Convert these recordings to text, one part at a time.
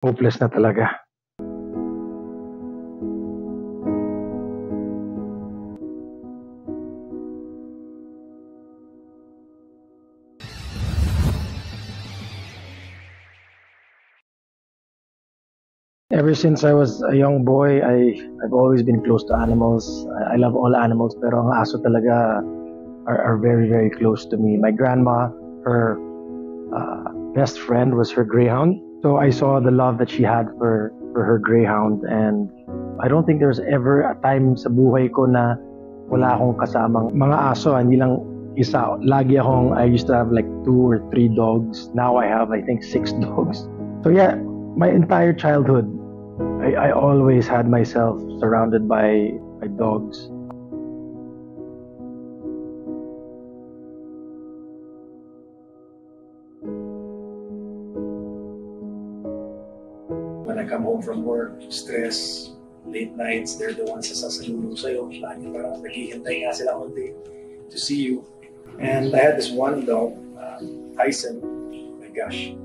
Hopeless na talaga. Ever since I was a young boy, I've always been close to animals. I love all animals, pero ang aso talaga are very, very close to me. My grandma, her best friend was her greyhound. So I saw the love that she had for her greyhound, and I don't think there's ever a time sa buhay ko na wala akong kasamang mga aso, hindi lang isa. I used to have like 2 or 3 dogs. Now I have, I think, 6 dogs. So yeah, my entire childhood, I always had myself surrounded by dogs. When I come home from work, stress, late nights, they're the ones na sasalubong sa'yo. Lagi parang naghihintay nga sila all day to see you. And I had this one dog, Tyson. My gosh.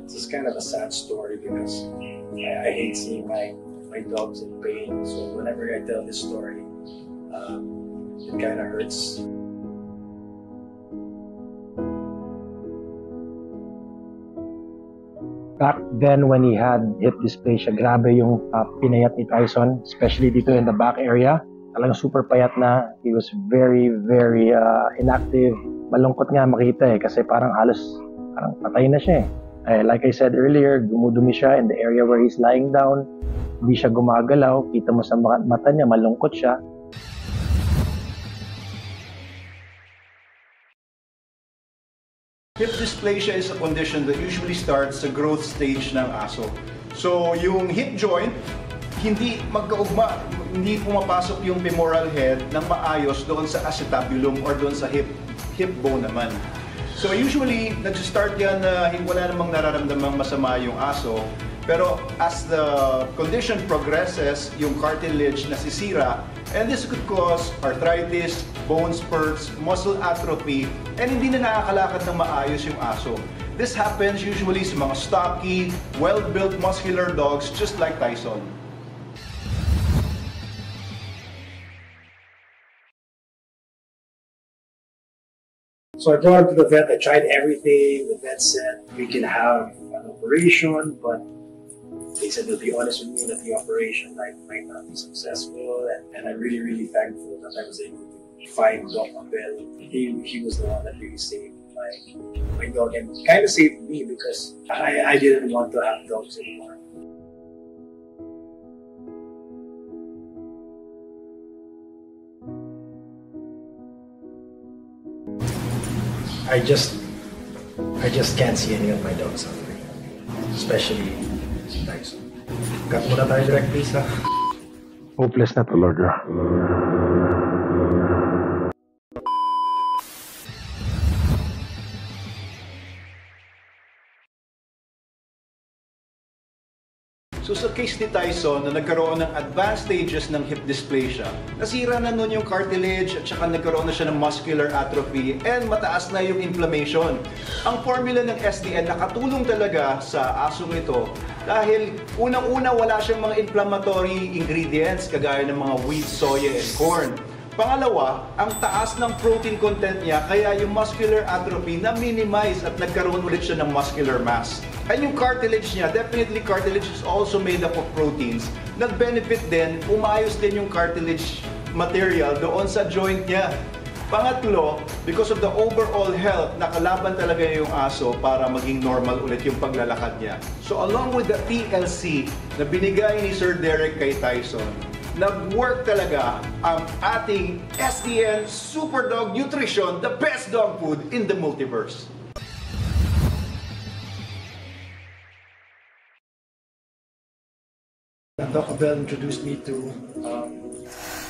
This is kind of a sad story because I hate seeing my dogs in pain. So whenever I tell this story, it kind of hurts. Back then when he had hip dysplasia, grabe yung pinayat ni Tyson, especially dito in the back area. Talagang super payat na. He was very, very inactive. Malungkot nga makita kasi parang patay na siya like I said earlier, dumudumi siya in the area where he's lying down. Hindi siya gumagalaw. Kita mo sa mata niya, malungkot siya. Hip dysplasia is a condition that usually starts sa growth stage ng aso. So, yung hip joint, hindi magkaugma, hindi pumapasok yung femoral head ng maayos doon sa acetabulum or doon sa hip bone naman. So usually, nag-start yan na wala namang nararamdamang masama yung aso. Pero as the condition progresses, yung cartilage nasisira, and this could cause arthritis, bone spurs, muscle atrophy, and hindi na nakakalakad ng maayos yung aso. This happens usually sa mga stocky, well-built muscular dogs just like Tyson. So I brought him to the vet. I tried everything. The vet said we can have an operation, but they said they'll be honest with me that the operation might not be successful. And I'm really, really thankful that I was able to find Doc Abel. He was the one that really saved my dog and kind of saved me because I didn't want to have dogs anymore. I just can't see any of my dogs suffering, especially Tyson. Cut muna tayo direct, please, ha? Hopeless na talaga. So sa case ni Tyson na nagkaroon ng advanced stages ng hip dysplasia, nasira na nun yung cartilage at saka nagkaroon na siya ng muscular atrophy and mataas na yung inflammation. Ang formula ng SDN nakatulong talaga sa asong ito dahil unang-una wala siyang mga inflammatory ingredients kagaya ng mga wheat, soya, and corn. Pangalawa, ang taas ng protein content niya kaya yung muscular atrophy na-minimize at nagkaroon ulit siya ng muscular mass. And yung cartilage niya, definitely cartilage is also made up of proteins. Nag-benefit din, umayos din yung cartilage material doon sa joint niya. Pangatlo, because of the overall health, nakalaban talaga yung aso para maging normal ulit yung paglalakad niya. So along with the TLC na binigay ni Sir Derek kay Tyson, nag-work talaga ang ating SDN Super Dog Nutrition, the best dog food in the multiverse. Doc Abel introduced me to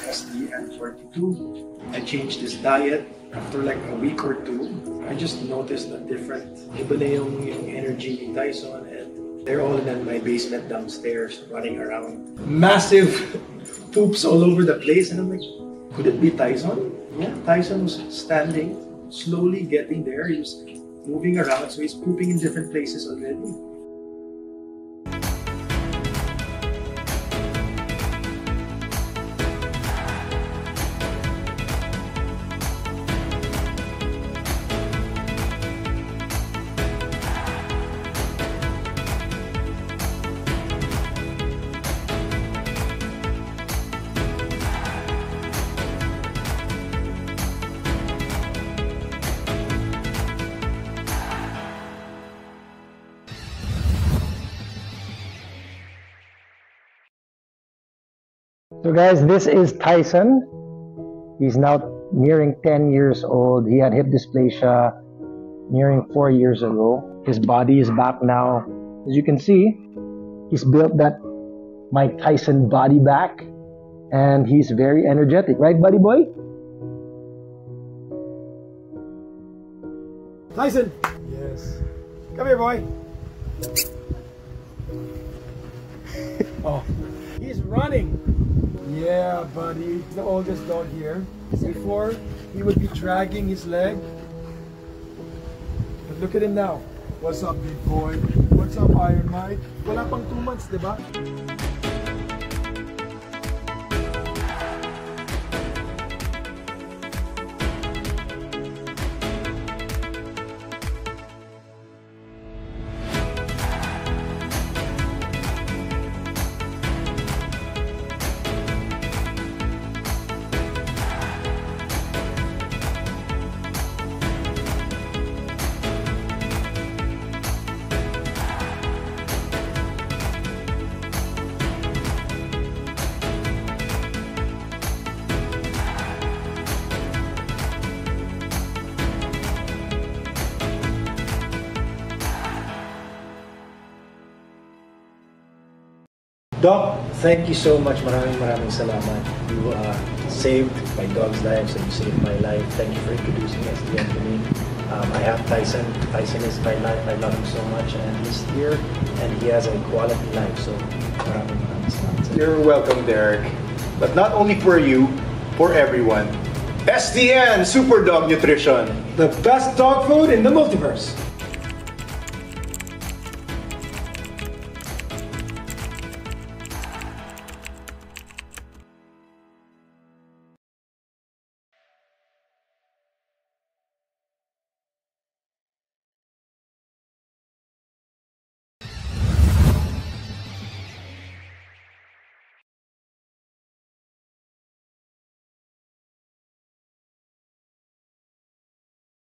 SDN 42. I changed his diet after like a week or 2. I just noticed a different iba na yung energy ni Tyson, and they're all in my basement downstairs running around. Massive poops all over the place, and I'm like, could it be Tyson? Yeah, Tyson was standing, slowly getting there. He was moving around, so he's pooping in different places already. So guys, this is Tyson. He's now nearing 10 years old. He had hip dysplasia nearing 4 years ago. His body is back now. As you can see, he's built that Mike Tyson body back, and he's very energetic, right, buddy boy? Tyson! Yes. Come here, boy. Oh, he's running. Yeah, buddy. The oldest dog here. Before, he would be dragging his leg. But look at him now. What's up, big boy? What's up, Iron Mike? Wala pang 2 months, diba? Doc, thank you so much. Maraming salamat. You saved my dog's life, so you saved my life. Thank you for introducing SDN to me. I have Tyson. Tyson is my life. I love him so much, and he's here, and he has a quality life. So maraming salamat. You're welcome, Derek. But not only for you, for everyone. SDN Super Dog Nutrition. The best dog food in the multiverse.